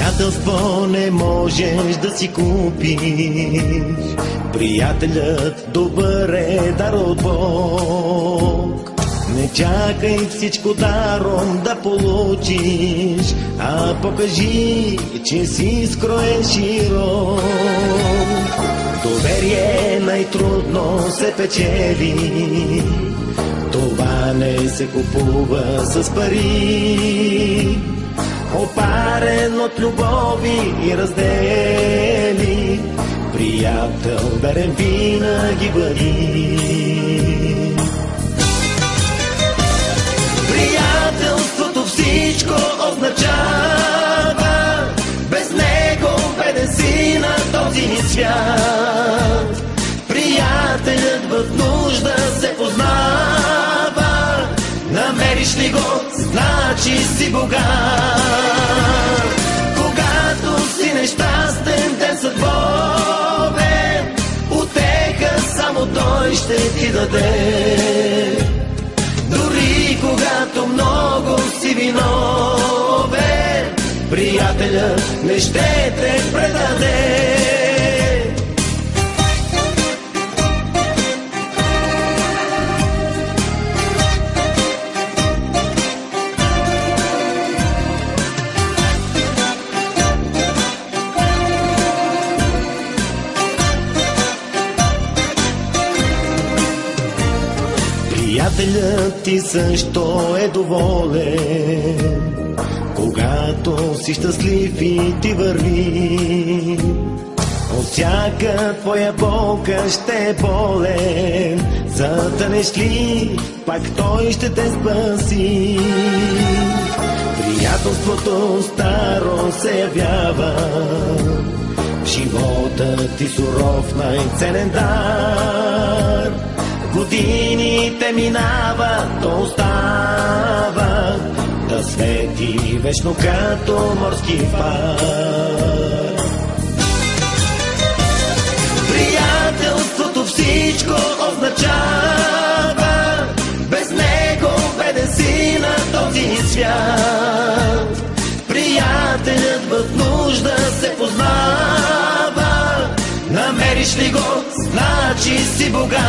Приятелство не можеш да си купиш, приятелят добър е дар от Бог. Не чакай всичко даром да получиш, а покажи, че си скроен широк. Доверие най-трудно се печели, това не се купува с пари. Опарен от любови и раздели, приятел верен винаги бъди. Приятелството всичко означава, без него беден си на този свят. Приятелят в нужда се познава, намериш ли го, значи си богат. Когато си нещастен, ден съдбовен, утеха само той ще ти даде. Дори когато много си виновен, приятелят не ще те предаде. Приятелят ти също е доволен, когато си щастлив и ти върви. От всяка твоя болка ще е болен, затънеш ли, пак той ще те спаси. Приятелството старо се явява, в живота ти суров най-ценен дар. Годините минават, то остава да свети вечно като морски фар. Приятелството всичко означава, без него беден си на този свят. Приятелят в нужда се познава, намериш ли го, значи си богат.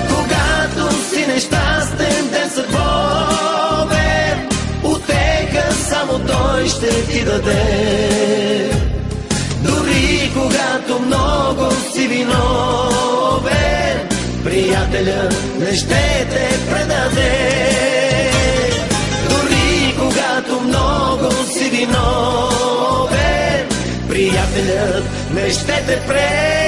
Когато си нещастен, ден съдбовен, утеха само той ще ти даде. Дори когато много си виновен, приятелят не ще те предаде. Дори когато много си виновен, приятелят не ще те предаде.